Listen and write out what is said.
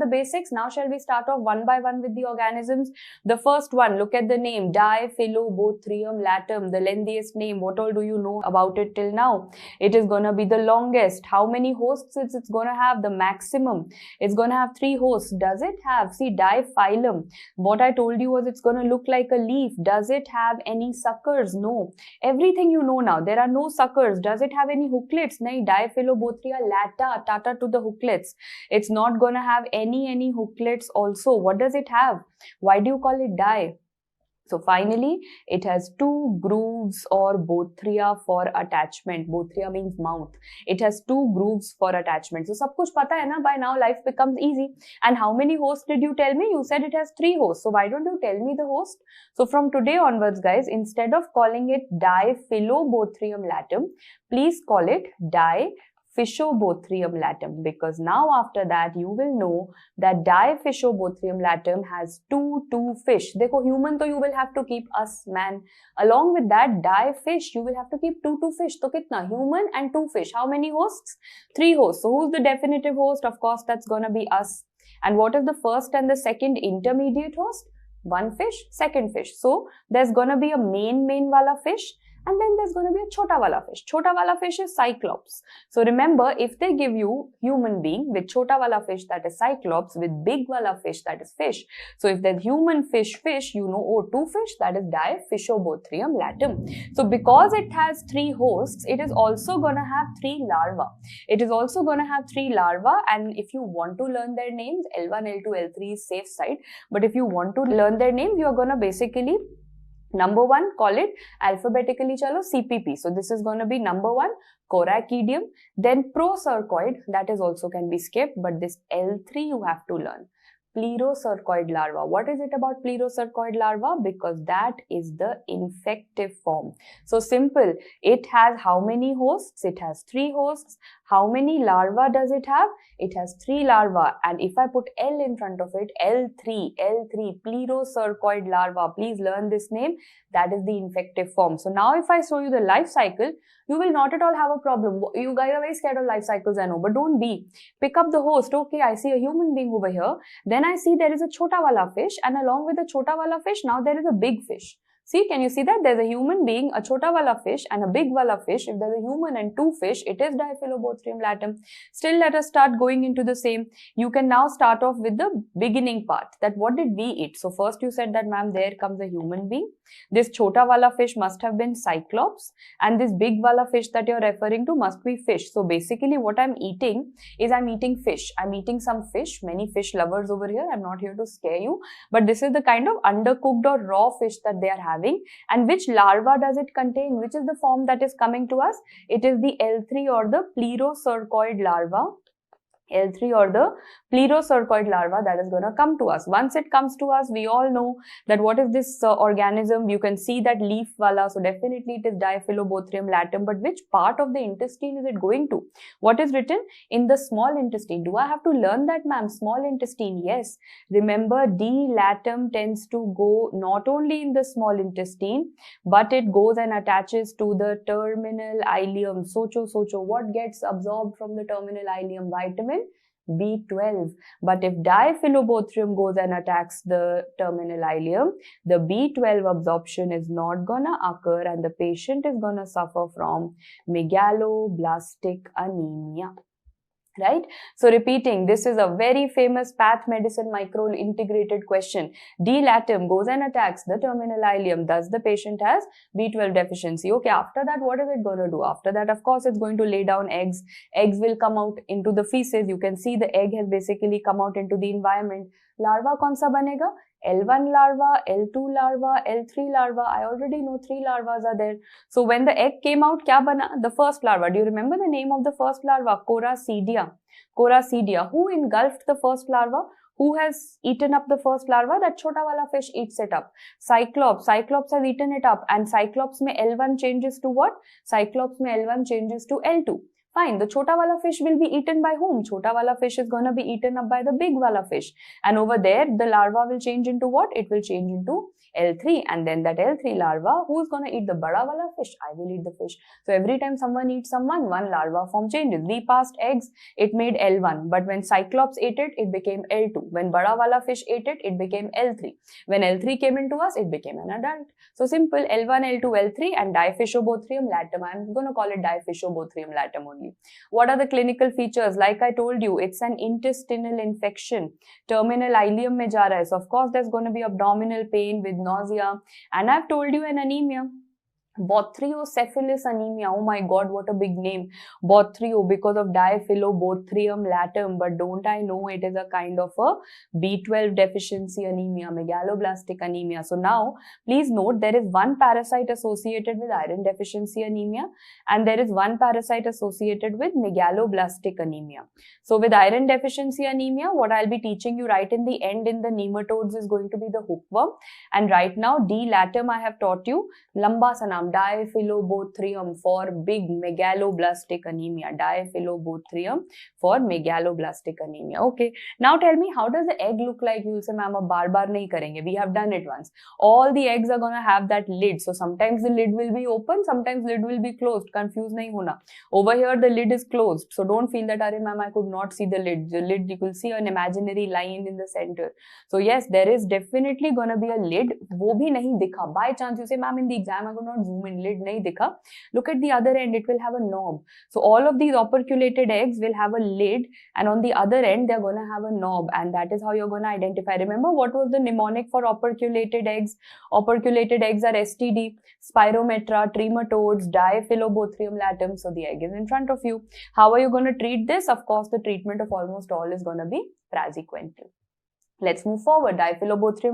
the basics. Now shall we start off one by one with the organisms? The first one, look at the name, Diphyllobothrium latum, the lengthiest name. What all do you know about it till now? It is gonna be the longest. How many hosts it's gonna have? The maximum. It's gonna have 3 hosts. Does it have, see, diphylum. What I told you was it's gonna look like a leaf. Does it have any suckers? No. Everything you know now. There are no suckers. Does it have any hooklets? Nahi. Diphyllobothria lata, tata to the hooklets. It's not gonna have any hooklets also. What does it have? Why do you call it di? So finally, it has 2 grooves or bothria for attachment. Bothria means mouth. It has 2 grooves for attachment. So sab kuch pata hai na? By now life becomes easy. And how many hosts did you tell me? You said it has 3 hosts. So why don't you tell me the host? So from today onwards, guys, instead of calling it Diphyllobothrium latum, please call it Diphyllobothrium latum, because now after that you will know that Diphyllobothrium latum has 2 fish. Dekho, human to you will have to keep us, man. Along with that, fish, you will have to keep 2 fish. So kitna? Human and 2 fish. How many hosts? 3 hosts. So who's the definitive host? Of course, that's gonna be us. And what is the first and the second intermediate host? 1 fish, second fish. So there's gonna be a main wala fish. And then there's going to be a chota wala fish. Chota wala fish is cyclops. So remember, if they give you human being with chota wala fish, that is cyclops, with big wala fish, that is fish. So if there's human fish, you know, oh, 2 fish, that is Diphyllobothrium latum. So because it has 3 hosts, it is also going to have 3 larvae. It is also going to have 3 larvae, and if you want to learn their names, L1, L2, L3 is safe side. But if you want to learn their names, you are going to basically number 1, call it alphabetically, chalo, CPP. So this is going to be number 1, Coracidium. Then procercoid, that is also can be skipped, but this L3 you have to learn. Plerocercoid larva. What is it about plerocercoid larva? Because that is the infective form. So simple. It has how many hosts? It has 3 hosts. How many larvae does it have? It has 3 larvae. And if I put L in front of it, L3, plerocercoid larva. Please learn this name. That is the infective form. So now if I show you the life cycle, you will not at all have a problem. You guys are very scared of life cycles, I know, but don't be. Pick up the host. Okay, I see a human being over here. Then I see there is a chota wala fish, and along with the chota wala fish, now there is a big fish. See, can you see that? There's a human being, a chota wala fish, and a big wala fish. If there's a human and 2 fish, it is Diphyllobothrium latum. Still, let us start going into the same. You can now start off with the beginning part. That what did we eat? So first you said that, ma'am, there comes a human being. This chota wala fish must have been cyclops, and this big wala fish that you're referring to must be fish. So basically what I'm eating is I'm eating fish. I'm eating some fish. Many fish lovers over here. I'm not here to scare you, but this is the kind of undercooked or raw fish that they are having. And which larva does it contain? Which is the form that is coming to us? It is the L3 or the plerocercoid larva. L3 or the plerocercoid larva that is going to come to us. Once it comes to us, we all know that what is this organism. You can see that leaf wala, so definitely it is Diphyllobothrium latum. But which part of the intestine is it going to? What is written? In the small intestine. Do I have to learn that, ma'am? Small intestine, yes. Remember, D latum tends to go not only in the small intestine, but it goes and attaches to the terminal ileum. Socho. What gets absorbed from the terminal ileum? Vitamin B12. But if Diphyllobothrium goes and attacks the terminal ileum, the B12 absorption is not gonna occur, and the patient is gonna suffer from megaloblastic anemia. Right? So repeating, this is a very famous path medicine micro integrated question. D latum goes and attacks the terminal ileum. Thus the patient has B12 deficiency. Okay, after that, what is it going to do? After that, of course, it's going to lay down eggs. Eggs will come out into the feces. You can see the egg has basically come out into the environment. Larva kaun sa banega? L1 larva, L2 larva, L3 larva. I already know 3 larvas are there. So when the egg came out, kya bana? The first larva. Do you remember the name of the first larva? Coracidia. Coracidia. Who engulfed the first larva? Who has eaten up the first larva? That chota wala fish eats it up. Cyclops. Cyclops has eaten it up. And Cyclops mein L1 changes to what? Cyclops mein L1 changes to L2. Fine, the chota wala fish will be eaten by whom? Chota wala fish is going to be eaten up by the big wala fish. And over there, the larva will change into what? It will change into L3, and then that L3 larva, who's going to eat the bada wala fish? I will eat the fish. So every time someone eats someone, one larva form changes. We passed eggs, it made L1, but when Cyclops ate it, it became L2. When bada wala fish ate it, it became L3. When L3 came into us, it became an adult. So simple, L1, L2, L3, and Diphyllobothrium latum. I'm going to call it Diphyllobothrium latum only. What are the clinical features? Like I told you, it's an intestinal infection. Terminal ileum mein ja raha hai. So of course, there's going to be abdominal pain with nausea, and I've told you an anemia. Bothriocephalus anemia. Oh my god, what a big name. Bothrio, because of Diphyllobothrium latum. But don't I know it is a kind of a B12 deficiency anemia, megaloblastic anemia. So now, please note, there is one parasite associated with iron deficiency anemia, and there is one parasite associated with megaloblastic anemia. So with iron deficiency anemia, what I'll be teaching you right in the end in the nematodes is going to be the hookworm. And right now, D latum I have taught you. Lamba sa naam, Diphyllobothrium for big megaloblastic anemia. Diphyllobothrium for megaloblastic anemia. Okay. Now tell me, how does the egg look like? You will say, ma'am, ab bar nahi karenge. We have done it once. All the eggs are going to have that lid. So sometimes the lid will be open, sometimes lid will be closed. Confuse nahi hona. Over here, the lid is closed. So don't feel that, Arey ma'am, I could not see the lid. The lid, you will see an imaginary line in the center. So yes, there is definitely going to be a lid. Wo bhi nahi dikha. By chance, you say, ma'am, in the exam, I could not zoom in, lid nahi dikha. Look at the other end, it will have a knob. So all of these operculated eggs will have a lid, and on the other end, they're going to have a knob, and that is how you're going to identify. Remember, what was the mnemonic for operculated eggs? Operculated eggs are STD, Spirometra, Trematodes, Diphyllobothrium latum. So the egg is in front of you. How are you going to treat this? Of course, the treatment of almost all is going to be praziquantel. Let's move forward. Diphyllobothrium